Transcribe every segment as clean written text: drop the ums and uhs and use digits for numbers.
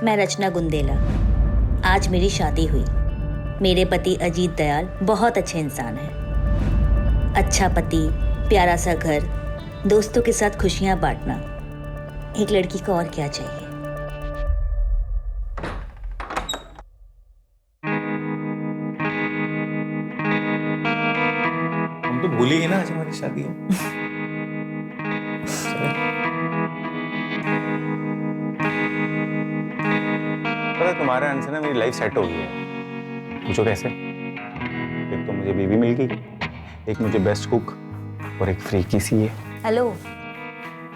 मैं रचना गुंदेला। आज मेरी शादी हुई। मेरे पति अजीत दयाल बहुत अच्छे इंसान हैं। अच्छा पति, प्यारा सा घर, दोस्तों के साथ खुशियां बांटना, एक लड़की को और क्या चाहिए। हम तो भूल ही गए ना आज हमारी शादी है। पता तुम्हारे आने से ना मेरी लाइफ सेट हो गई है। पूछो कैसे? एक तो मुझे बीवी मिल गई, एक मुझे बेस्ट कुक और एक फ्री की सी है। हेलो,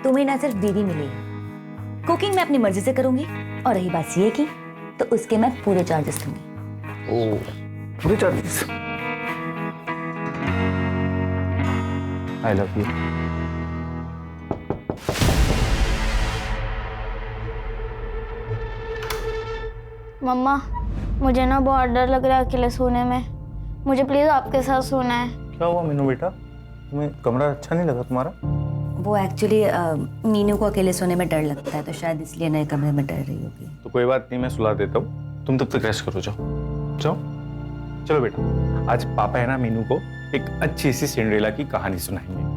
तुम्हें ना सिर्फ बीवी मिली, कुकिंग मैं अपनी मर्जी से करूंगी, और रही बात सीए की तो उसके मैं पूरे चार्जेस लूंगी। ओ, पूरे चार्जेस? I love you. मम्मा, मुझे ना बहुत डर लग रहा है अकेले सोने में। मुझे प्लीज आपके साथ सोना है। क्या हुआ मीनू बेटा, तुम्हें कमरा अच्छा नहीं लगा तुम्हारा? वो एक्चुअली मीनू को अकेले सोने में डर लगता है, तो शायद इसलिए नए कमरे में डर रही होगी। तो कोई बात नहीं, मैं सुला देता हूँ, तुम तब तक रेस्ट करो। जाओ जाओ, चलो बेटा। आज पापा है ना मीनू को एक अच्छी सी सिंड्रेला की कहानी सुनाएंगे।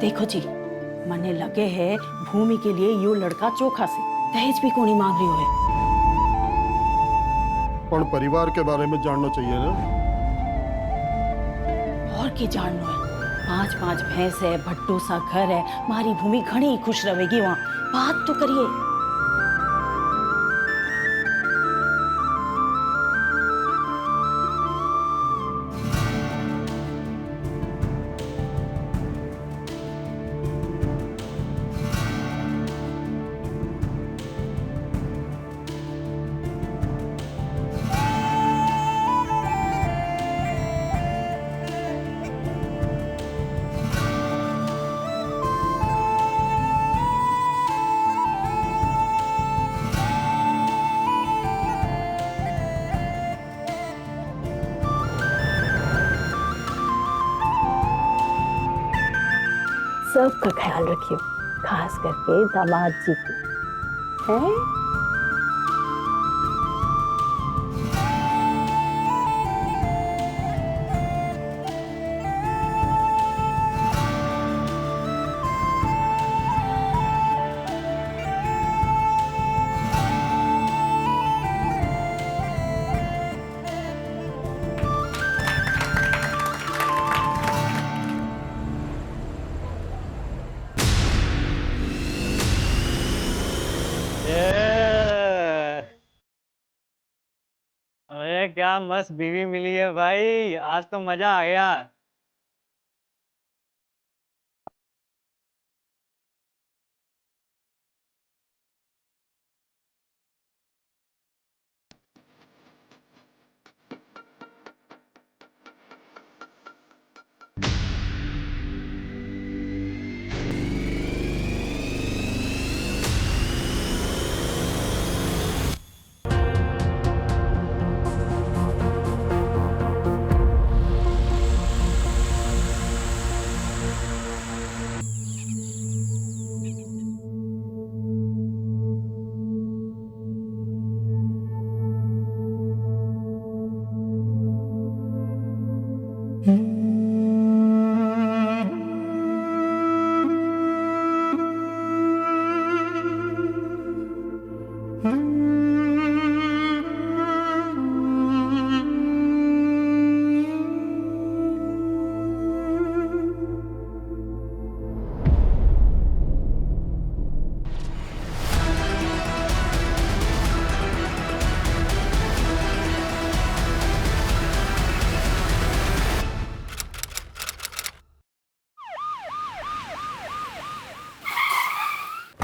देखो जी, मने लगे है भूमि के लिए यो लड़का चोखा से दहेज भी कोनी मांग रही है। पर परिवार के बारे में जानना चाहिए ना। और की जानना है? 5-5 भैंस है, भट्टू सा घर है, मारी भूमि घनी खुश रहेगी वहाँ। बात तो करिए। सबका ख्याल रखियो, खास करके दामाद जी को। हैं? अरे क्या मस्त बीवी मिली है भाई, आज तो मजा आ गया।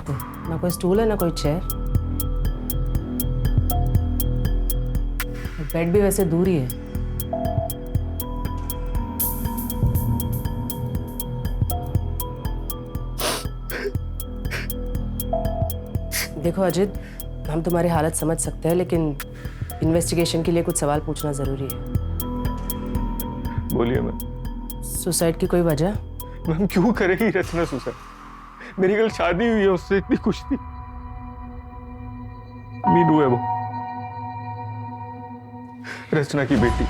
आपको? ना कोई स्टूल है ना कोई चेयर। बेड भी वैसे दूर ही है। देखो अजित, हम तुम्हारी हालत समझ सकते हैं, लेकिन इन्वेस्टिगेशन के लिए कुछ सवाल पूछना जरूरी है। बोलिए मैम। सुसाइड की कोई वजह? मैम क्यों करेगी रचना सुसाइड? मेरी कल शादी हुई है, उससे इतनी खुश थी। मीनू है वो, रचना की बेटी।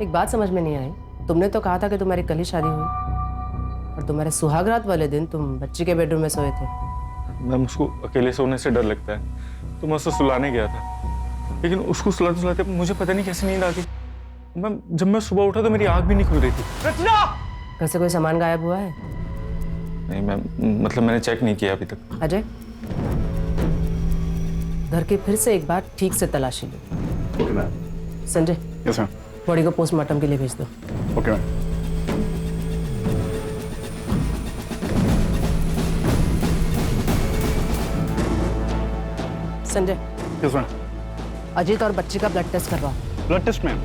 एक बात समझ में नहीं आई, तुमने तो कहा था कि तुम्हारी कल ही शादी हुई और तुम्हारे सुहागरात वाले दिन तुम बच्ची के बेडरूम में सोए थे। मैम उसको अकेले सोने से डर लगता है, तो मैं उसको सुलाने गया था, लेकिन उसको सुलाते सुलाते मुझे पता नहीं कैसे नींद आ गई। मैम जब मैं सुबह उठा तो मेरी आँख भी नहीं खुल रही थी। रचना! घर से कोई सामान गायब हुआ है? नहीं मैम, मतलब मैंने चेक नहीं किया अभी तक। अजय, घर की फिर से एक बार ठीक से तलाशी लो। Okay ma'am. Sanjay, yes ma'am. Body को पोस्टमार्टम के लिए भेज दो। Okay ma'am. Sanjay, yes ma'am. Ajit और बच्ची का ब्लड टेस्ट करवाओ। Blood test ma'am.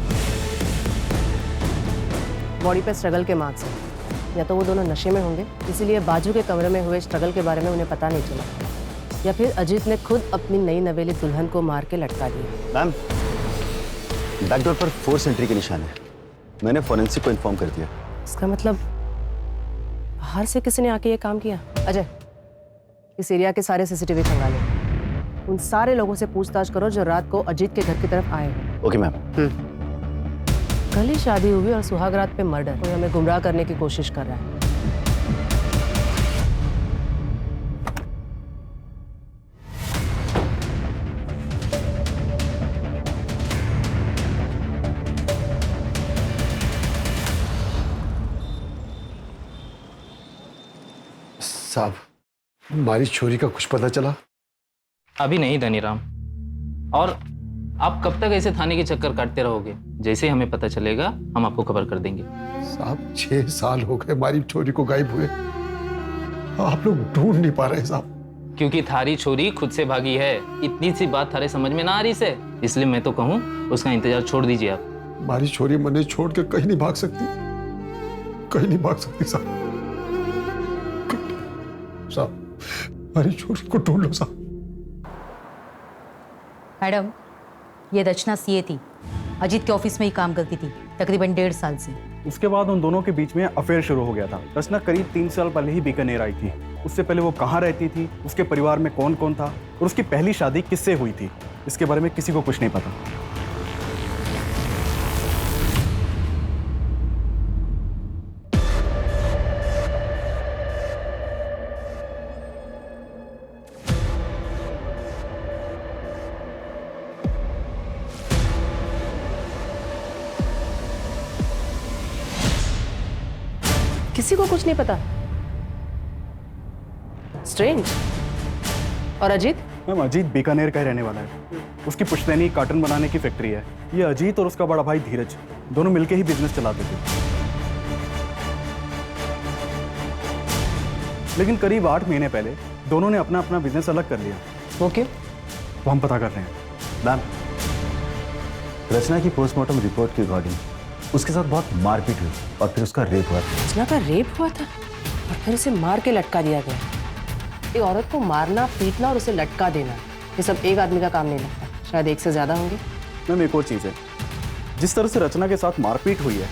बॉडी पे स्ट्रगल के मार्क्स हैं। या तो वो दोनों नशे में होंगे, इसीलिए बाजू के कमरे में हुए स्ट्रगल के बारे में उन्हें पता नहीं चला, या फिर अजीत ने खुद अपनी नई नवेली दुल्हन को मार के लटका दिया। मैम, बैकडोर पर फोर्स एंट्री के निशान है। मैंने फोरेंसिक को इन्फॉर्म कर दिया। इसका मतलब बाहर से किसी ने आके ये काम किया। अजय, इस एरिया के सारे सीसीटीवी खंगालो। उन सारे लोगों से पूछताछ करो जो रात को अजीत के घर की तरफ आए हैं। Okay ma'am. कल ही शादी हुई और सुहागरात पे मर्डर। कोई हमें गुमराह करने की कोशिश कर रहा है। साहब, हमारी छोरी का कुछ पता चला? अभी नहीं धनीराम, और आप कब तक ऐसे थाने के चक्कर काटते रहोगे? जैसे ही हमें पता चलेगा हम आपको खबर कर देंगे। साहब 6 साल हो गए हमारी छोरी को गायब हुए, आप लोग ढूंढ नहीं पा रहे साहब। क्योंकि थारी छोरी खुद से भागी है। इतनी सी बात थारे समझ में ना आ रही से, इसलिए मैं तो कहूँ उसका इंतजार छोड़ दीजिए आप। हमारी छोरी मने छोड़ के कहीं नहीं भाग सकती, कहीं नहीं भाग सकती साहब। साहब, हमारी छोरी को ढूंढ लो साहब। मैडम, ये रचना सीए थी, अजीत के ऑफिस में ही काम करती थी तकरीबन 1.5 साल से। उसके बाद उन दोनों के बीच में अफेयर शुरू हो गया था। रचना करीब 3 साल पहले ही बीकानेर आई थी। उससे पहले वो कहाँ रहती थी, उसके परिवार में कौन कौन था और उसकी पहली शादी किससे हुई थी, इसके बारे में किसी को कुछ नहीं पता। किसी को कुछ नहीं पता। स्ट्रेंज। और अजीत? मैम, अजीत बीकानेर का ही रहने वाला है। उसकी पुश्तैनी कार्टन बनाने की फैक्ट्री है। ये अजीत और उसका बड़ा भाई धीरज दोनों मिलकर ही बिजनेस चलाते थे। लेकिन करीब 8 महीने पहले दोनों ने अपना अपना बिजनेस अलग कर लिया। वो क्यों? वो हम पता कर रहे हैं। मैम, रचना की पोस्टमार्टम रिपोर्ट के अकॉर्डिंग उसके साथ बहुत मारपीट हुई और फिर उसका रेप हुआ था। रचना का रेप हुआ था और फिर उसे मार के लटका दिया गया। एक औरत को मारना, पीटना और उसे लटका देना, ये सब एक आदमी का काम नहीं लगता, शायद एक से ज्यादा होंगे। मैम, एक और चीज़ है, जिस तरह से रचना के साथ मारपीट हुई है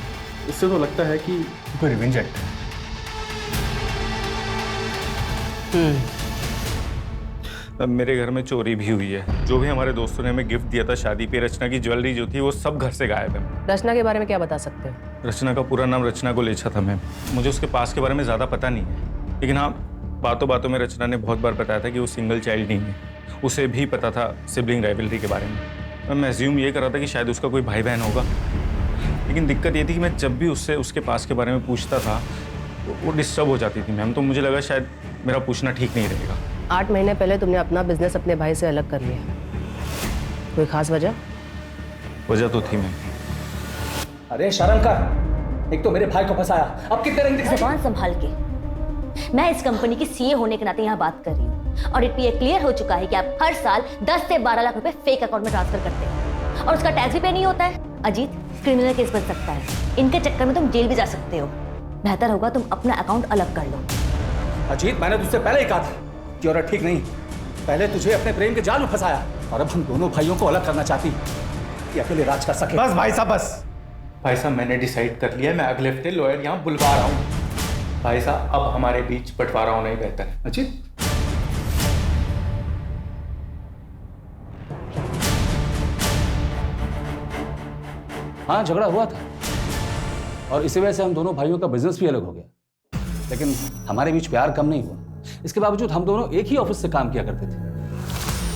उससे तो लगता है कि कोई रिवेंज एक्ट है। अब मेरे घर में चोरी भी हुई है। जो भी हमारे दोस्तों ने हमें गिफ्ट दिया था शादी पे, रचना की ज्वेलरी जो थी वो सब घर से गायब है। रचना के बारे में क्या बता सकते हो? रचना का पूरा नाम रचना गोलेछा था मैम। मुझे उसके पास के बारे में ज़्यादा पता नहीं है, लेकिन हाँ, बातों बातों में रचना ने बहुत बार बताया था कि वो सिंगल चाइल्ड नहीं है। उसे भी पता था सिबलिंग राइवलरी के बारे में। मैं एज्यूम ये कर रहा था कि शायद उसका कोई भाई बहन होगा, लेकिन दिक्कत ये थी कि मैं जब भी उससे उसके पास के बारे में पूछता था वो डिस्टर्ब हो जाती थी मैम। तो मुझे लगा शायद मेरा पूछना ठीक नहीं रहेगा। 8 महीने पहले तुमने अपना बिजनेस अपने भाई से अलग कर लिया, कोई खास वजह? वजह तो थी मैम। अरे शर्म कर, एक तो मेरे भाई को फंसाया, अब कितने रंग दिखाएगा? जुबान संभाल के। मैं इस कंपनी की सीए होने के नाते यहाँ बात कर रही हूँ और ये क्लियर हो चुका है कि आप हर साल 10 से 12 लाख रुपए फेक अकाउंट में ट्रांसफर करते हैं और उसका टैक्स भी पे नहीं होता है। अजीत, क्रिमिनल केस बन सकता है, इनके चक्कर में तुम जेल भी जा सकते हो। बेहतर होगा तुम अपना अकाउंट अलग कर लो। अजीत, मैंने तुझसे पहले ही कहा था कि औरत ठीक नहीं। पहले तुझे अपने प्रेम के जाल में फंसाया और अब हम दोनों भाइयों को अलग करना चाहती कि अकेले राज कर सके। बस भाई साहब, बस। भाई साहब, मैंने डिसाइड कर लिया है, मैं अगले हफ्ते लॉयर यहाँ बुलवा रहा हूँ। भाई साहब, अब हमारे बीच बंटवारा होना ही बेहतर है। अजीत, हाँ, झगड़ा हुआ था और इसी वजह से हम दोनों भाइयों का बिजनेस भी अलग हो गया, लेकिन हमारे बीच प्यार कम नहीं हुआ। इसके बावजूद हम दोनों एक ही ऑफिस से काम किया करते थे।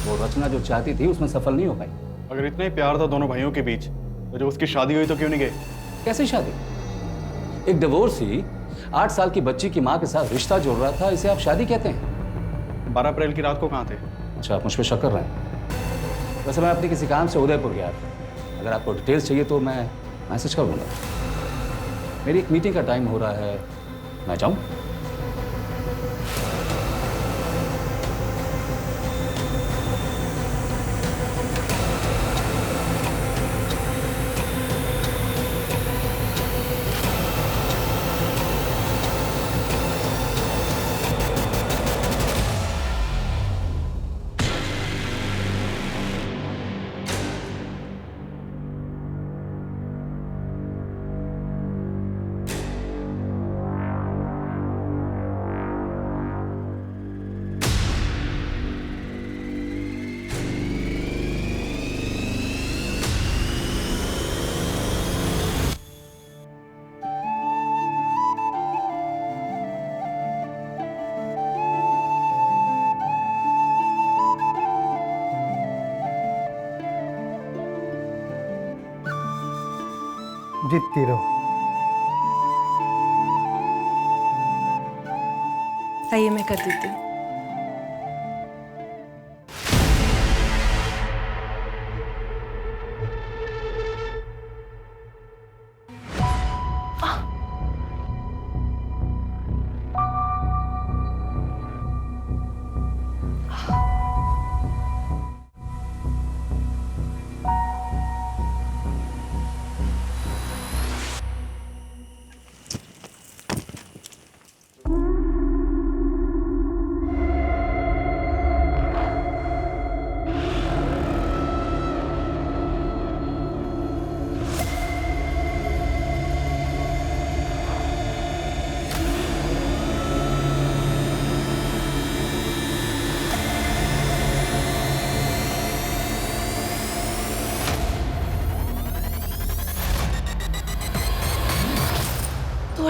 वो रचना जो चाहती थी उसमें सफल नहीं हो पाई। अगर इतना ही प्यार था दोनों भाइयों के बीच तो जब उसकी शादी हुई तो क्यों नहीं गए? कैसी शादी? एक डिवोर्सी 8 साल की बच्ची की माँ के साथ रिश्ता जोड़ रहा था, इसे आप शादी कहते हैं? 12 अप्रैल की रात को कहाँ थे? अच्छा, आप मुझ पर शक कर रहे हैं? वैसे मैं अपने किसी काम से उदयपुर गया था। अगर आपको डिटेल्स चाहिए तो मैं मैसेज कर दूंगा। मेरी एक मीटिंग का टाइम हो रहा है, मैं जाऊं? जीतती रहो। आइए, मैं कर देती हूँ।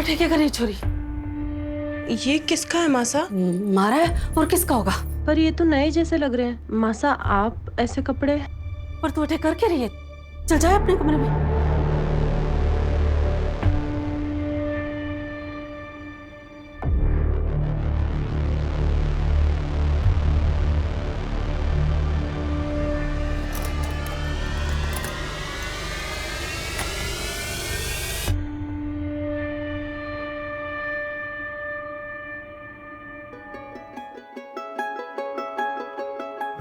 तो क्या कर रही छोरी? ये किसका है मासा? मारा है और किसका होगा? पर ये तो नए जैसे लग रहे हैं। मासा, आप ऐसे कपड़े? पर तू कर क्या रही है? चल जाए अपने कमरे में।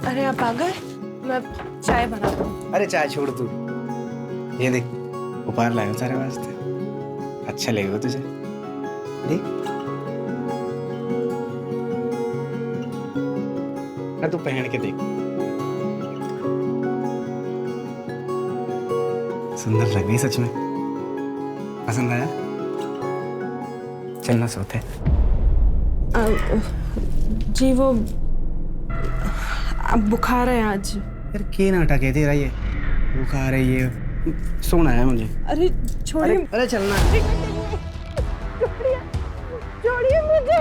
अरे आप आ गए? मैं चाय बनाता हूँ। अरे चाय छोड़ तू, ये देख उपहार लाया हूं सारे वास्ते, अच्छा लगेगा तुझे। देख ना, तू पहन के देख, सुंदर लग रही सच में। पसंद आया? चलना सोते। जी वो अब बुखार है आज। यार के नाटक है तेरा, ये बुखार है, ये सोना है मुझे। अरे छोड़िए। अरे चलना। छोड़िए मुझे।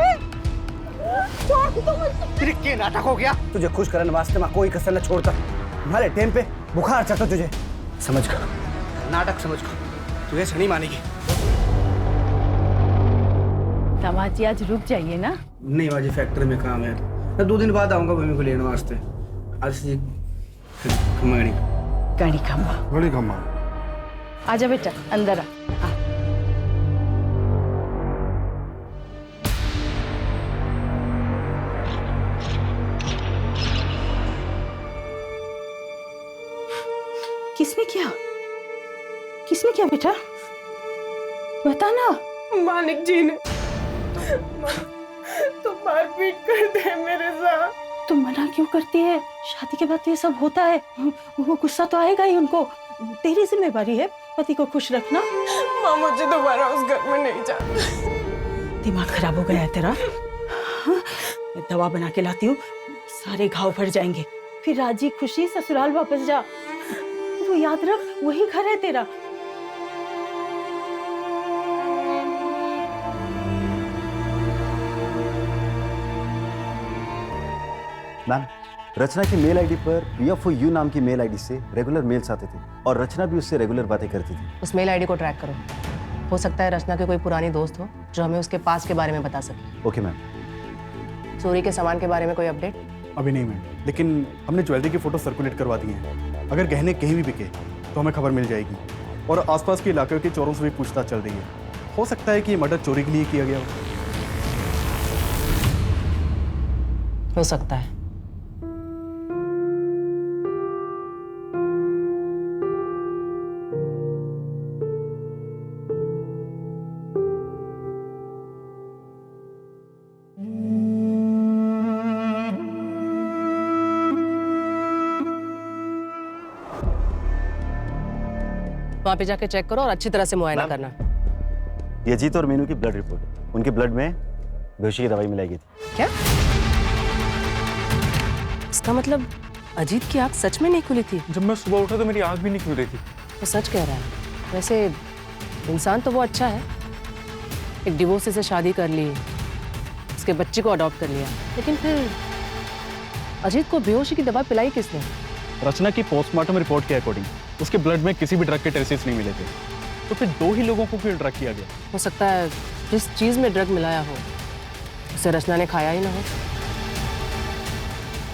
छोड़ दो मुझे। तेरे के नाटक हो गया? तुझे खुश करने वास्ते मैं कोई कसर न छोड़ता। तुम्हारे टाइम पे बुखार चढ़ता तुझे, समझ कर नाटक समझ कर, तुझे सही मानेगी। दामाद आज रुक जाइए ना। नहीं बाजी, फैक्ट्री में काम है, मैं 2 दिन बाद आऊंगा भूमि को लेने वास्ते। आज गाड़ी खम्मा। बड़ी खम्मा। आजा बेटा, अंदर आ। किसने किया? किसने किया बेटा? बता ना। मानिक जी ने। तुम मारपीट करते हैं मेरे साथ। तुम मना क्यों करती है? शादी के बाद तो ये सब होता है। वो गुस्सा तो आएगा ही उनको। तेरी जिम्मेवारी है पति को खुश रखना। माँ मुझे दोबारा उस घर में नहीं जाना। दिमाग खराब हो गया है तेरा? मैं दवा बना के लाती हूँ, सारे घाव भर जाएंगे। फिर राजी खुशी ससुराल वापस जा। वो याद रख, वही घर है तेरा। मैम, रचना की मेल आईडी पर PFOU नाम की मेल आईडी से रेगुलर मेल्स आते थे और रचना भी उससे रेगुलर बातें करती थी। उस मेल आईडी को ट्रैक करो। हो सकता है रचना के कोई पुरानी दोस्त हो जो हमें उसके पास के बारे में बता सके। Okay ma'am. चोरी के सामान के बारे में कोई अपडेट? अभी नहीं मैम, लेकिन हमने ज्वेलरी की फोटो सर्कुलेट करवा दी है। अगर गहने कहीं भी बिके तो हमें खबर मिल जाएगी। और आसपास के इलाके के चोरों से भी पूछताछ चल रही है। हो सकता है कि ये मर्डर चोरी के लिए किया गया हो सकता है। वहां पे जाके चेक करो और अच्छी तरह से मुआयना करना। ये अजीत और मीनू की ब्लड रिपोर्ट। उनके ब्लड में बेहोशी की दवाई मिलाई गई थी। क्या? इसका मतलब अजीत की आंख सच में नहीं खुली थी? जब मैं सुबह उठा तो मेरी आंख भी नहीं खुल रही थी। वो सच कह रहा है। वैसे इंसान तो वो अच्छा है, एक डिवोर्सी से शादी कर ली, उसके बच्चे को अडॉप्ट कर लिया, लेकिन फिर अजीत को बेहोशी की दवा पिलाई किसने? रचना की पोस्टमार्टम रिपोर्ट के अकॉर्डिंग उसके ब्लड में किसी भी ड्रग के ट्रेसेस नहीं मिले थे। तो फिर 2 ही लोगों को क्यों ड्रग किया गया? हो सकता है जिस चीज में ड्रग मिलाया हो उसे रचना ने खाया ही ना हो।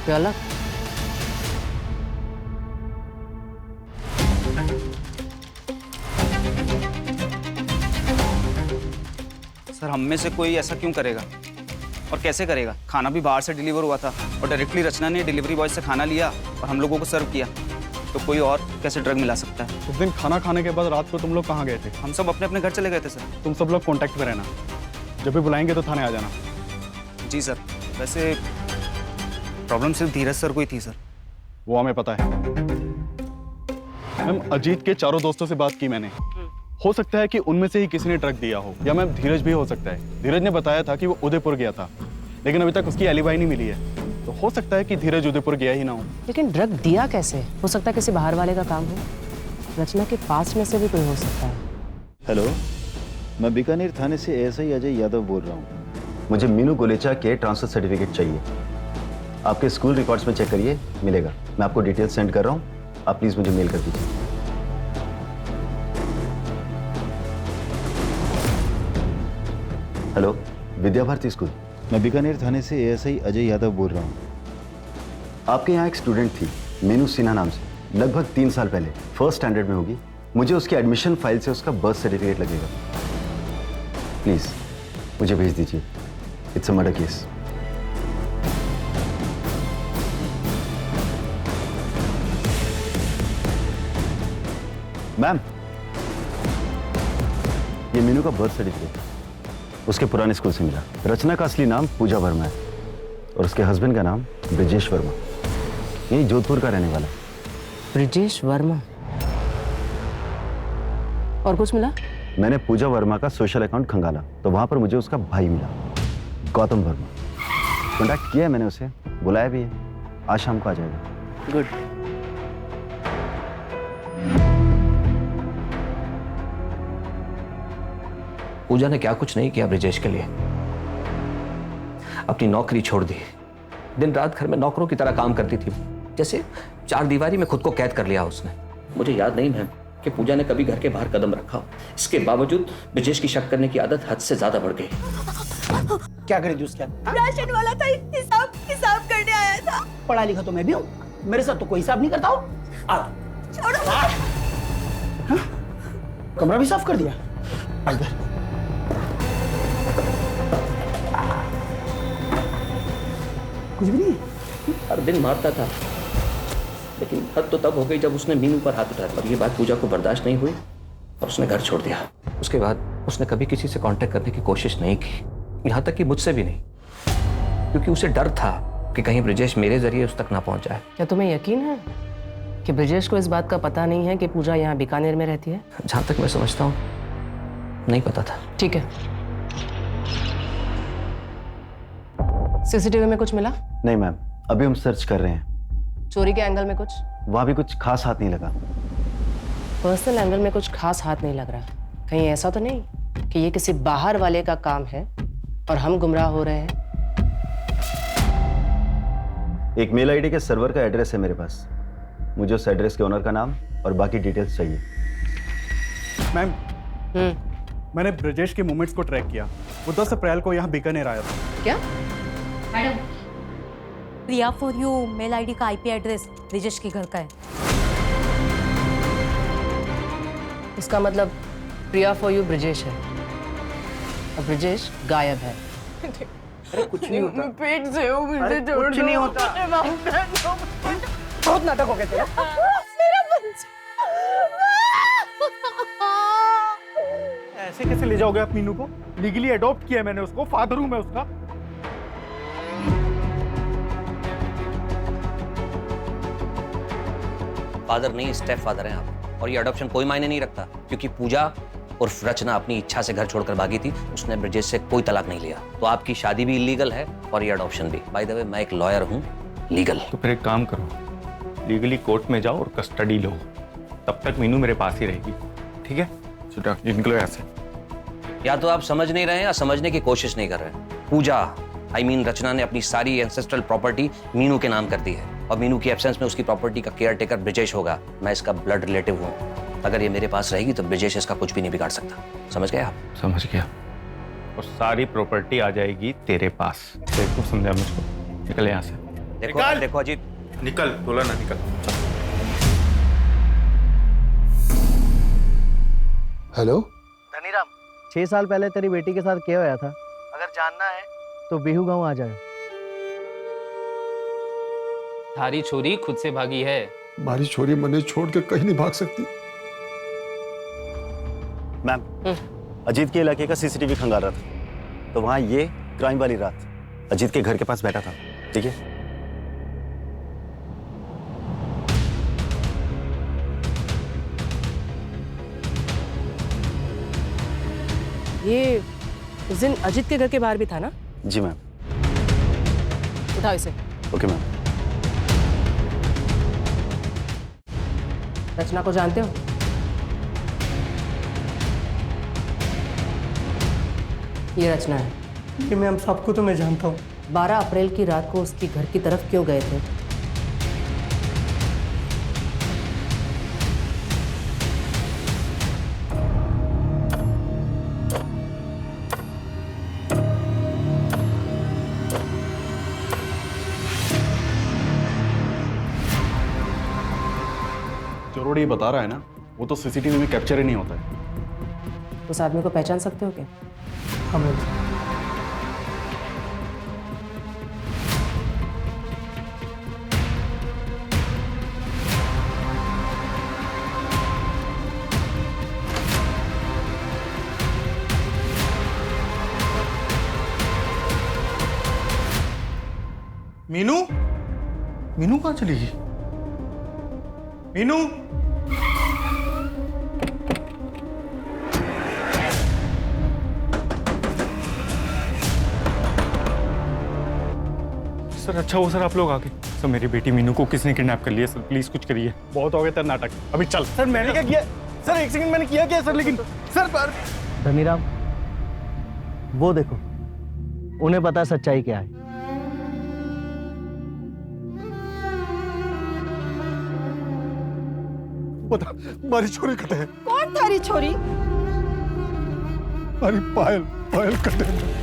क्या अलग? सर, हम में से कोई ऐसा क्यों करेगा और कैसे करेगा? खाना भी बाहर से डिलीवर हुआ था और डायरेक्टली रचना ने डिलीवरी बॉय से खाना लिया और हम लोगों को सर्व किया। तो कोई और कैसे ड्रग मिला सकता है? उस दिन खाना खाने के बाद रात को तुम लोग कहाँ गए थे? हम सब अपने अपने घर चले गए थे सर। तुम सब लोग कांटेक्ट में रहना, जब भी बुलाएंगे तो थाने आ जाना। जी सर। वैसे प्रॉब्लम सिर्फ धीरज सर को ही थी सर। वो हमें पता है मैम। अजीत के चारों दोस्तों से बात की मैंने। हो सकता है कि उनमें से ही किसी ने ड्रग दिया हो, या मैम धीरज भी हो सकता है। धीरज ने बताया था कि वो उदयपुर गया था, लेकिन अभी तक उसकी एलिबाई नहीं मिली है। तो हो सकता है कि धीरज उदयपुर गया ही ना हो। लेकिन ड्रग दिया कैसे? हो सकता है किसी बाहर वाले का काम हो। रचना के पास में से भी कोई हो सकता है। हेलो, मैं बीकानेर थाने से ASI अजय यादव बोल रहा हूँ। मुझे मीनू गोलेचा के ट्रांसफर सर्टिफिकेट चाहिए। आपके स्कूल रिकॉर्ड्स में चेक करिए, मिलेगा। मैं आपको डिटेल्स सेंड कर रहा हूँ, आप प्लीज़ मुझे मेल कर दीजिए। Hello, Vidya Bharati school. मैं बीकानेर थाने से ASI अजय यादव बोल रहा हूँ। आपके यहाँ एक स्टूडेंट थी मीनू सिन्हा नाम से, लगभग 3 साल पहले, 1st स्टैंडर्ड में होगी। मुझे उसकी एडमिशन फाइल से उसका बर्थ सर्टिफिकेट लगेगा। प्लीज़ मुझे भेज दीजिए। It's a murder case. Ma'am, ये मीनू का बर्थ सर्टिफिकेट उसके पुराने स्कूल से मिला। रचना का असली नाम पूजा वर्मा है और उसके हस्बैंड का नाम ब्रिजेश वर्मा, यही जोधपुर का रहने वाला। ब्रिजेश वर्मा। और कुछ मिला? मैंने पूजा वर्मा का सोशल अकाउंट खंगाला तो वहां पर मुझे उसका भाई मिला, गौतम वर्मा। कॉन्टैक्ट किया है मैंने उसे, बुलाया भी है। आज शाम को आ जाएगा। गुड। पूजा ने क्या कुछ नहीं किया ब्रिजेश के लिए। अपनी नौकरी छोड़ दी, दिन रात घर में नौकरों की तरह काम करती थी, जैसे 4 दीवारी में खुद को कैद कर लिया उसने। मुझे याद नहीं मैम कि पूजा ने कभी घर के बाहर कदम रखा। इसके बावजूद ब्रिजेश की शक करने की आदत हद से ज्यादा बढ़ गई। क्या करेगी उसके? राशन वाला था, हिसाब करने आया था। पढ़ा लिखा तो मैं भी हूँ, मेरे साथ तो कोई हिसाब नहीं करता हो। छोड़ो। हाँ? कमरा भी साफ कर दिया। इधर कुछ भी नहीं। हर दिन मारता था, लेकिन हद तो तब हो गई जब उसने मीनू पर हाथ उठाया और ये बात पूजा को बर्दाश्त नहीं हुई और उसने घर छोड़ दिया। उसके बाद उसने कभी किसी से कांटेक्ट करने की कोशिश नहीं की, यहाँ तक कि मुझसे भी नहीं, क्योंकि उसे डर था कि कहीं ब्रिजेश मेरे जरिए उस तक ना पहुंच जाए। क्या तुम्हें यकीन है कि ब्रिजेश को इस बात का पता नहीं है कि पूजा यहाँ बीकानेर में रहती है? जहाँ तक मैं समझता हूँ नहीं पता था। ठीक है, सीसीटीवी में कुछ मिला? नहीं मैम, अभी हम सर्च कर रहे हैं। चोरी के एंगल में कुछ? वहाँ भी कुछ खास हाथ नहीं लगा। पर्सनल एंगल में कुछ खास हाथ नहीं लग रहा। कहीं ऐसा तो नहीं कि ये किसी बाहर वाले का काम है और हम गुमराह हो रहे हैं? एक मेल आईडी के सर्वर का एड्रेस है मेरे पास, मुझे उस एड्रेस के ओनर का नाम और बाकी डिटेल्स चाहिए। मैम, मैंने ब्रजेश के मूवमेंट्स को ट्रैक किया। वो 10 अप्रैल को यहाँ बीकानेर आया था। क्या? Madam, Priya for you mail ID का आईपी एड्रेस ब्रिजेश के घर का है। इसका मतलब प्रिया फॉर यू ब्रिजेश है और ब्रिजेश गायब है। अरे कुछ नहीं होता। पेट से हो, मुझे जोड़ कुछ नहीं होता। बहुत नाटक हो गया तेरा। मेरा बच्चा। ऐसे कैसे ले जाओगे आप मीनू को? लीगली अडॉप्ट किया है मैंने उसको, फादर हूं मैं उसका। फादर नहीं, स्टेप फादर हैं आप, और ये अडॉप्शन कोई मायने नहीं रखता, क्योंकि पूजा उर्फ रचना अपनी इच्छा से घर छोड़कर भागी थी। उसने ब्रिजेश से कोई तलाक नहीं लिया, तो आपकी शादी भी इलीगल है और ये अडॉप्शन भी। बाय द वे, मैं एक लॉयर हूँ, लीगल। तो फिर एक काम करो, लीगली कोर्ट में जाओ और कस्टडी लो, तब तक मीनू मेरे पास ही रहेगी, ठीक है? चुटा निकलो यहाँ से। या तो आप समझ नहीं रहे हैं या समझने की कोशिश नहीं कर रहे हैं। पूजा रचना ने अपनी सारी एंसेस्ट्रल प्रॉपर्टी मीनू के नाम कर दी है और मीनू की एब्सेंस में उसकी प्रॉपर्टी का केयर टेकर ब्रिजेश होगा। मैं इसका ब्लड रिलेटिव हूँ। अगर ये मेरे पास रहेगी तो ब्रिजेश इसका कुछ भी नहीं बिगाड़ सकता। समझ गए आप? समझ गया। और सारी प्रॉपर्टी आ जाएगी तेरे पास। देखो, समझा मुझको। निकल यहाँ से। देखो अजीत, निकल, बोला ना निकल। हेलो धनीराम, 6 साल पहले तेरी बेटी के साथ क्या होया था? अगर जानना है तो बिहू गांव आ जाए। थारी छोरी खुद से भागी है। हमारी छोरी मने छोड़ के कहीं नहीं भाग सकती। मैम, अजीत के इलाके का सीसीटीवी खंगाल रहा था, तो वहां ये क्राइम वाली रात अजीत के घर के पास बैठा था। ठीक है? ये उस दिन अजीत के घर के बाहर भी था ना? जी मैम। उठाओ इसे। Okay ma'am. रचना को जानते हो? ये रचना है। कि मैम, सबको तो मैं जानता हूँ। 12 अप्रैल की रात को उसकी घर की तरफ क्यों गए थे? चोरोड़ी ये बता रहा है ना, वो तो सीसीटीवी में कैप्चर ही नहीं होता है। उस आदमी को पहचान सकते हो क्या? हमें मीनू? मीनू कहाँ चली गई? मीनू? सर अच्छा हो सर, आप लोग आगे। सर मेरी बेटी मीनू को किसने किडनैप कर लिया? सर प्लीज कुछ करिए। बहुत हो गया तेरा नाटक, अभी चल। सर मैंने क्या किया? सर एक सेकंड, मैंने किया क्या सर? लेकिन सर पर धनीराम, वो देखो, उन्हें पता सच्चाई क्या है। बता, हमारी छोरी कटे है। कौन थारी छोरी? हमारी पायल, पायल कटे है।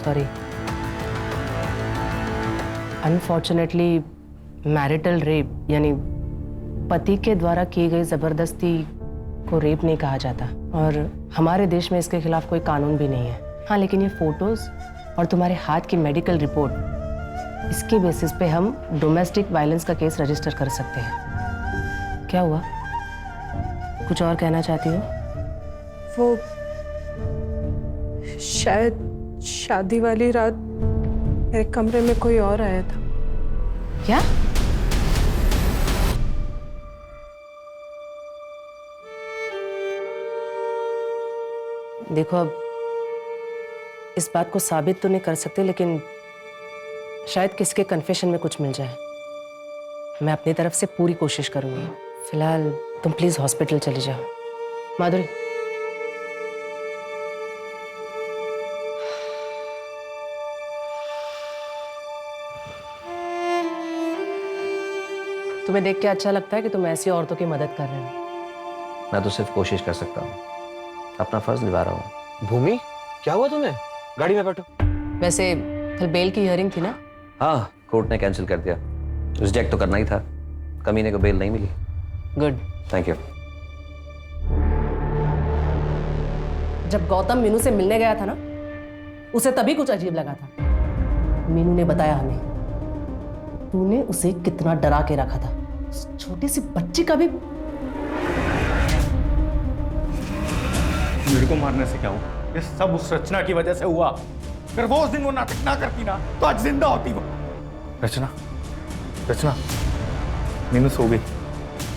सॉरी। अनफॉर्चुनेटली मैरिटल रेप यानी पति के द्वारा की गई जबरदस्ती को रेप नहीं कहा जाता और हमारे देश में इसके खिलाफ कोई कानून भी नहीं है। हाँ, लेकिन ये फोटोज और तुम्हारे हाथ की मेडिकल रिपोर्ट, इसके बेसिस पे हम डोमेस्टिक वायलेंस का केस रजिस्टर कर सकते हैं। क्या हुआ, कुछ और कहना चाहती हो? वो शायद शादी वाली रात मेरे कमरे में कोई और आया था। क्या? देखो, अब इस बात को साबित तो नहीं कर सकते, लेकिन शायद किसके कन्फेशन में कुछ मिल जाए। मैं अपनी तरफ से पूरी कोशिश करूंगी। फिलहाल तुम प्लीज हॉस्पिटल चली जाओ। माधुरी, तुम्हें देख के अच्छा लगता है कि तुम ऐसी औरतों की मदद कर रहे हो। मैं तो सिर्फ कोशिश कर सकता हूँ, अपना फर्ज निभा रहा हूँ। भूमि, क्या हुआ तुम्हें? गाड़ी में बैठो। वैसे कल बेल की हियरिंग थी ना? हाँ, कोर्ट ने कैंसिल कर दिया। रिजेक्ट तो करना ही था, कमीने को बेल नहीं मिली। Good, thank you. जब गौतम मीनू से मिलने गया था ना, उसे तभी कुछ अजीब लगा था। मीनू ने बताया हमें, तूने उसे कितना डरा के रखा था। उस छोटी सी बच्ची का भी। मेरे को मारने से क्या हुआ? ये सब उस रचना की वजह से हुआ। अगर वो उस दिन वो नाटक ना करती ना, तो आज जिंदा होती वो। रचना, रचना, मीनू सो गई।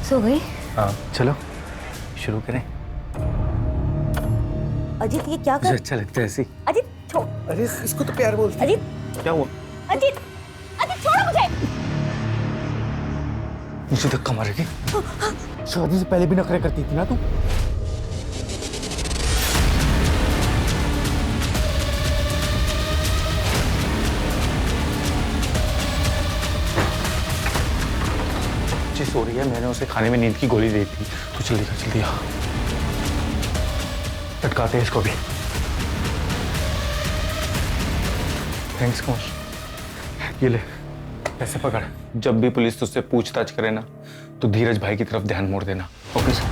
सो गई? हाँ, चलो शुरू करें। अजीत, ये क्या मुझे कर? अच्छा लगता है ऐसी। अजीत छोड़। अरे इसको तो प्यार बोलते। अजीत, क्या हुआ? अजीत, अजीत छोड़ो मुझे। मुझे धक्का मारेगी? शादी से पहले भी नखरे करती थी ना तू। सो रही है, मैंने उसे खाने में नींद की गोली दी थी। तो जल्दी कर, जल्दी आ। लटकाते हैं इसको भी। थैंक्स कोश। ये ले पैसे पकड़। जब भी पुलिस तुझसे पूछताछ करे ना, तो धीरज भाई की तरफ ध्यान मोड़ देना। Okay sir.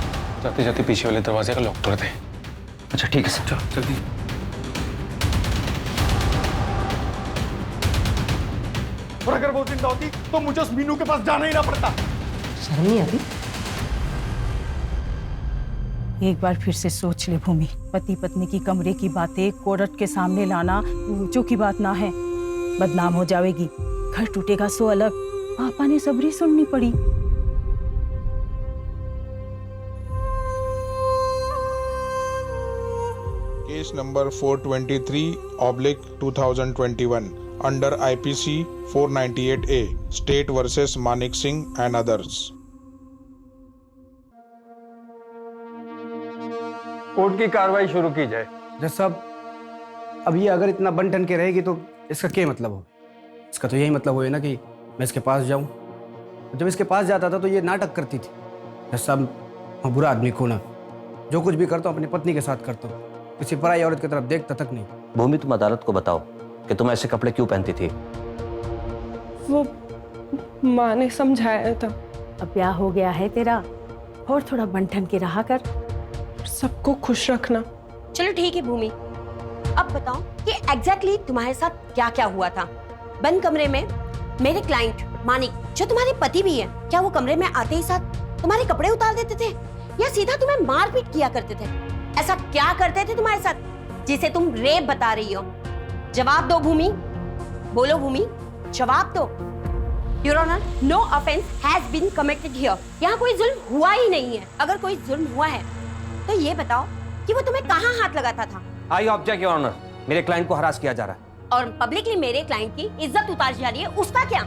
जाते जाते पीछे वाले दरवाजे का लॉक तोड़ दे। अच्छा ठीक है सर। चलो जल्दी। और अगर वो जिंदा होती तो मुझे उस मीनू के पास जाना ही ना पड़ता। शर्म नहीं आती? एक बार फिर से सोच ले भूमि, पति पत्नी की कमरे की बातें कोर्ट के सामने लाना जो की बात ना है। बदनाम हो जाएगी, घर टूटेगा सो अलग। पापा ने सबरी सुननी पड़ी। Case number 423/2021 under IPC 498A state versus Manik Singh and others. Court की कार्रवाई शुरू की जाए। जज साहब, अब ये अगर इतना बन ठन के रहेगी तो इसका क्या मतलब हो? इसका तो यही मतलब हो ना कि मैं इसके पास जाऊं। जब इसके पास जाता था तो ये नाटक करती थी। जज साहब, मैं बुरा आदमी हूं ना, जो कुछ भी करता हूँ अपनी पत्नी के साथ करता हूँ, किसी पराई औरत की तरफ देखता तक नहीं। भूमि, तुम अदालत को बताओ कि तुम ऐसे कपड़े क्यों पहनती थी? वो माँ ने समझाया था। अब ब्याह हो गया है तेरा, और थोड़ा बंठन के रहा कर, सबको खुश रखना। चलो ठीक है भूमि, अब बताओ कि एग्जैक्टली तुम्हारे साथ क्या क्या हुआ था। बंद कमरे में मेरे क्लाइंट मानिक, जो तुम्हारे पति भी है, क्या वो कमरे में आते ही साथ तुम्हारे कपड़े उतार देते थे या सीधा तुम्हें मारपीट किया करते थे? ऐसा क्या करते थे तुम्हारे साथ जिसे तुम रेप बता रही हो? जवाब दो भूमि, बोलो भूमि, जवाब दो। Your Honor, no offense has been committed here. यहाँ कोई जुल्म हुआ ही नहीं है। अगर कोई जुल्म हुआ है तो ये बताओ कि वो तुम्हें कहाँ हाथ लगाता था? आई ऑब्जेक्ट योर ऑनर, मेरे क्लाइंट को हरास किया जा रहा है। और पब्लिकली मेरे क्लाइंट की इज्जत उतारी जा रही है, उसका क्या?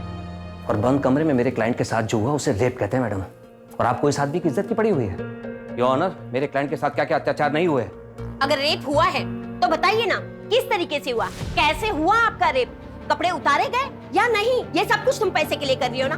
और बंद कमरे में मेरे क्लाइंट के साथ जो हुआ उसे रेप कहते हैं मैडम। और आपको इस आदमी की इज्जत की पड़ी हुई है। योर ऑनर, मेरे क्लाइंट के साथ क्या क्या अत्याचार नहीं हुए? अगर रेप हुआ है तो बताइए ना, किस तरीके से हुआ, कैसे हुआ आपका रेप? कपड़े उतारे गए या नहीं? ये सब कुछ तुम पैसे के लिए कर रही हो ना?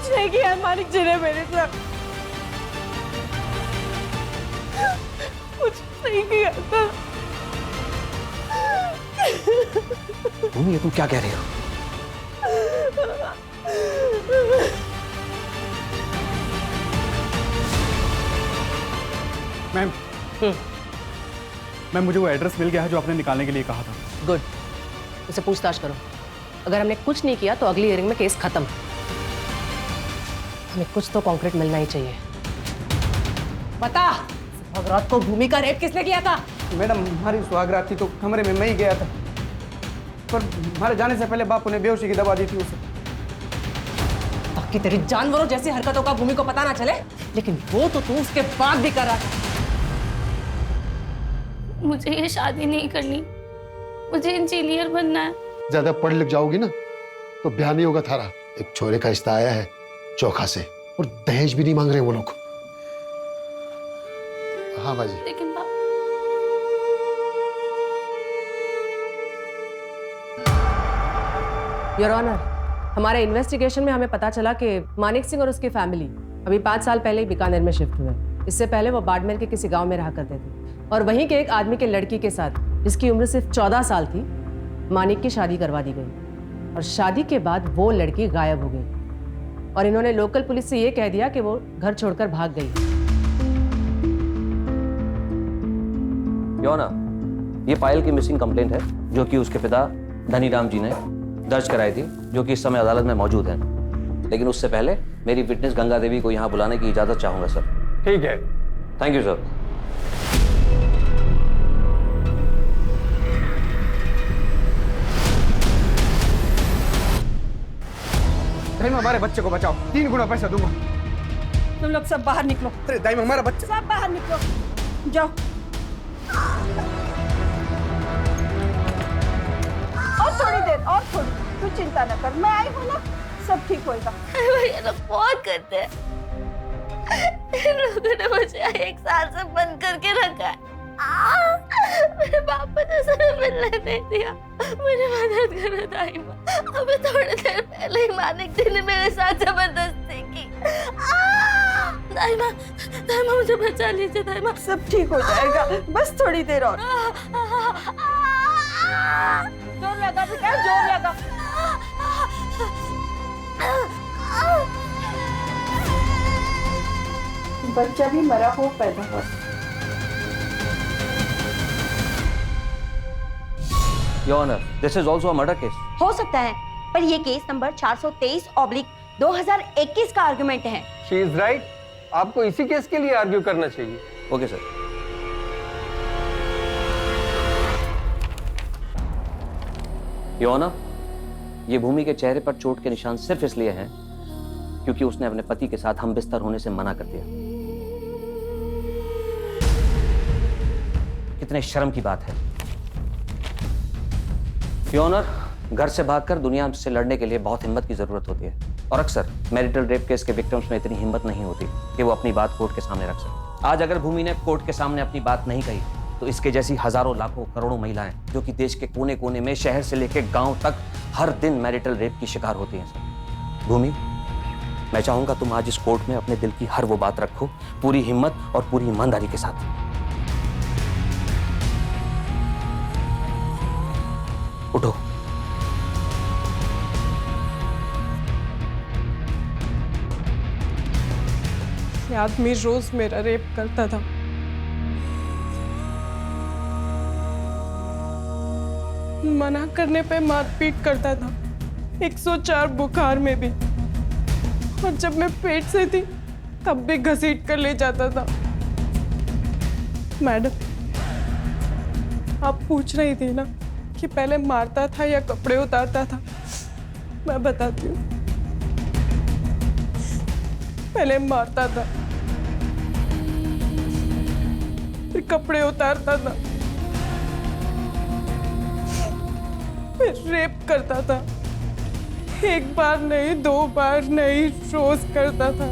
कुछ नहीं किया मानिक जी ने मेरे साथ, कुछ नहीं किया था। भूमि, ये तुम क्या कह रही हो? मैम, मैम मुझे वो एड्रेस मिल गया है जो आपने निकालने के लिए कहा था। गुड, उसे पूछताछ करो। अगर हमने कुछ नहीं किया तो अगली हियरिंग में केस खत्म। हमें कुछ तो कॉन्क्रीट मिलना ही चाहिए। पता सुहागरात को भूमि का रेप किसने किया था? मैडम, हमारी सुहागरात थी तो कमरे में मैं ही गया था, पर हमारे जाने से पहले बापू ने बेहोशी की दवा दी थी उसे। बाकी तेरी जानवरों जैसी हरकतों का भूमि को पता ना चले, लेकिन वो तो तू उसके बाद भी कर रहा था। मुझे ये शादी नहीं करनी, मुझे इंजीनियर बनना है। ज्यादा पढ़ लिख जाओगी ना तो ब्याह नहीं होगा थारा। एक छोरे का रिश्ता आया है चोखा से, और दहेज भी नहीं मांग रहे वो लोग। हाँ बाजी। लेकिन योर ऑनर, हमारे इन्वेस्टिगेशन में हमें पता चला कि मानिक सिंह और उसकी फैमिली अभी 5 साल पहले ही बीकानेर में शिफ्ट हुए। इससे पहले वो बाड़मेर के किसी गांव में रहा करते थे और वहीं के एक आदमी के लड़की के साथ, जिसकी उम्र सिर्फ 14 साल थी, मानिक की शादी करवा दी गई। और शादी के बाद वो लड़की गायब हो गई और इन्होंने लोकल पुलिस से ये कह दिया कि वो घर छोड़कर भाग गई। योना, ये पायल की मिसिंग कंप्लेंट है जो कि उसके पिता धनीराम जी ने दर्ज कराई थी, जो कि इस समय अदालत में मौजूद है। लेकिन उससे पहले मेरी विटनेस गंगा देवी को यहाँ बुलाने की इजाजत चाहूंगा सर। ठीक है। Thank you sir. दाइमा, हमारे बच्चे को बचाओ, 3 गुना पैसा दूंगा। तुम लोग सब बाहर निकलो। अरे दाइमा, हमारा बच्चा। सब बाहर निकलो, जाओ। और थोड़ी देर, और थोड़ी, तू चिंता न कर, मैं आई हूँ ना, सब ठीक होएगा। भैया लोग बहुत करते हैं। इन लोगों ने मुझे 1 साल से बंद करके रखा है। मेरे पापा ने मुझे मिलने नहीं दिया। मेरी मदद करो दाइमा। अभी थोड़ी देर पहले ही मानिक जी ने मेरे साथ जबरदस्ती की। दाइमा, दाइमा मुझे बचा लीजिए दाइमा। सब ठीक हो जाएगा, बस थोड़ी देर और। जोर लगा बेटा, जोर लगा। बच्चा भी मरा हो पैदा हुआ। Your honour, this is also a murder case. हो सकता है, पर ये केस नंबर 423/2021 का आर्गुमेंट है। She is right. आपको इसी केस के लिए आर्ग्यू करना चाहिए। Okay sir. योर ऑनर, ये भूमि के चेहरे पर चोट के निशान सिर्फ इसलिए हैं क्योंकि उसने अपने पति के साथ हम बिस्तर होने से मना कर दिया। कितने शर्म की बात है। योर ऑनर, घर से भागकर दुनिया से लड़ने के लिए बहुत हिम्मत की जरूरत होती है और अक्सर मैरिटल रेप केस के विक्टिम्स में इतनी हिम्मत नहीं होती कि वो अपनी बात कोर्ट के सामने रख सके। आज अगर भूमि ने कोर्ट के सामने अपनी बात नहीं कही तो इसके जैसी हजारों लाखों करोड़ों महिलाएं जो कि देश के कोने कोने में, शहर से लेकर गांव तक हर दिन मैरिटल रेप की शिकार होती हैं सर। भूमि, मैं चाहूंगा तुम आज इस कोर्ट में अपने दिल की हर वो बात रखो, पूरी हिम्मत और पूरी ईमानदारी के साथ। उठो। ये आदमी रोज मेरा रेप करता था। मना करने पे मारपीट करता था, 104 बुखार में भी। और जब मैं पेट से थी तब भी घसीट कर ले जाता था। मैडम, आप पूछ रही थी ना कि पहले मारता था या कपड़े उतारता था। मैं बताती हूँ, पहले मारता था, फिर कपड़े उतारता था, फिर रेप करता था। 1 बार नहीं, 2 बार नहीं, रोज करता था।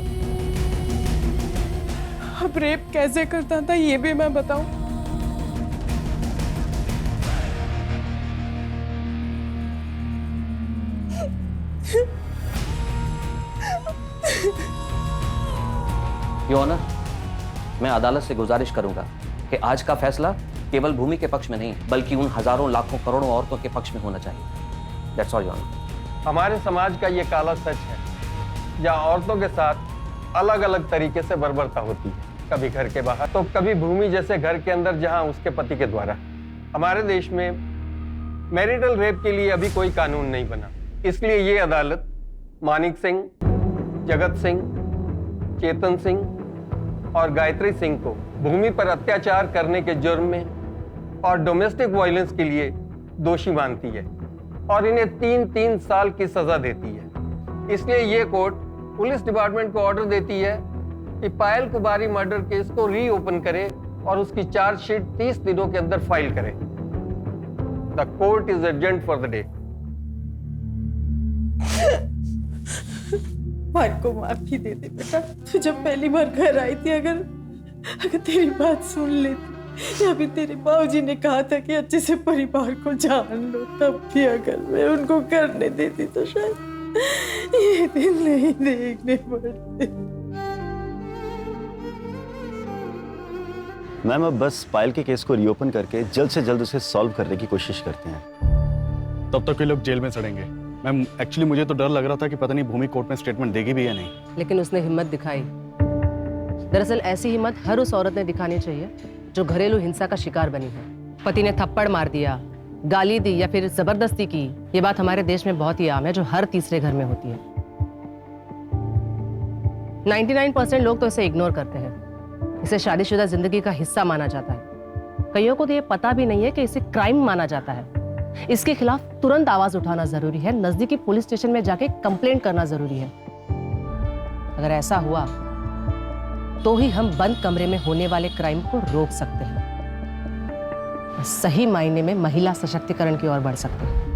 अब रेप कैसे करता था ये भी मैं बताऊं? योर ऑनर, मैं अदालत से गुजारिश करूंगा कि आज का फैसला केवल भूमि के पक्ष में नहीं बल्कि उन हजारों लाखों करोड़ों औरतों के पक्ष में होना चाहिए। That's all your honour. हमारे समाज का ये काला सच है, जहाँ औरतों के साथ अलग अलग तरीके से बर्बरता होती है, कभी घर के बाहर तो कभी भूमि जैसे घर के अंदर जहाँ उसके पति के द्वारा। हमारे देश में मैरिटल रेप के लिए अभी कोई कानून नहीं बना, इसलिए ये अदालत मानिक सिंह, जगत सिंह, चेतन सिंह और गायत्री सिंह को भूमि पर अत्याचार करने के जुर्म में और डोमेस्टिक वायलेंस के लिए दोषी मानती है और इन्हें 3-3 साल की सजा देती है। इसलिए ये कोर्ट पुलिस डिपार्टमेंट को ऑर्डर देती है कि पायल कुमारी मर्डर केस को रीओपन करे और उसकी चार्जशीट 30 दिनों के अंदर फाइल करे। The court is urgent for the day. मार को माफी दे दे बेटा, तू जब पहली बार घर आई थी, अगर तेरी बात सुन लेती या फिर तेरे बाबूजी ने कहा था कि अच्छे से परिवार को जान लो, तब भी अगर मैं उनको करने देती तो शायद ये दिन नहीं देखने पड़ते। मैम अब बस पायल के केस को रीओपन करके जल्द से जल्द उसे सॉल्व करने की कोशिश करते हैं। तब तक ये लोग जेल में सड़ेंगे। मैम एक्चुअली मुझे तो डर लग रहा था कि पता नहीं भूमि कोर्ट में स्टेटमेंट देगी भी या नहीं। लेकिन उसने हिम्मत दिखाई। दरअसल ऐसी हिम्मत हर उस औरत ने दिखानी चाहिए जो घरेलू हिंसा का शिकार बनी है। पति ने थप्पड़ मार दिया, गाली दी या फिर जबरदस्ती की, ये बात हमारे देश में बहुत ही आम है, जो हर तीसरे घर में होती है। 99% लोग तो इसे इग्नोर करते हैं। इसे शादीशुदा जिंदगी का हिस्सा माना जाता है। कईयों को तो ये पता भी नहीं है कि इसे क्राइम माना जाता है। इसके खिलाफ तुरंत आवाज उठाना जरूरी है, नजदीकी पुलिस स्टेशन में जाके कंप्लेंट करना जरूरी है। अगर ऐसा हुआ तो ही हम बंद कमरे में होने वाले क्राइम को रोक सकते हैं, सही मायने में महिला सशक्तिकरण की ओर बढ़ सकते हैं।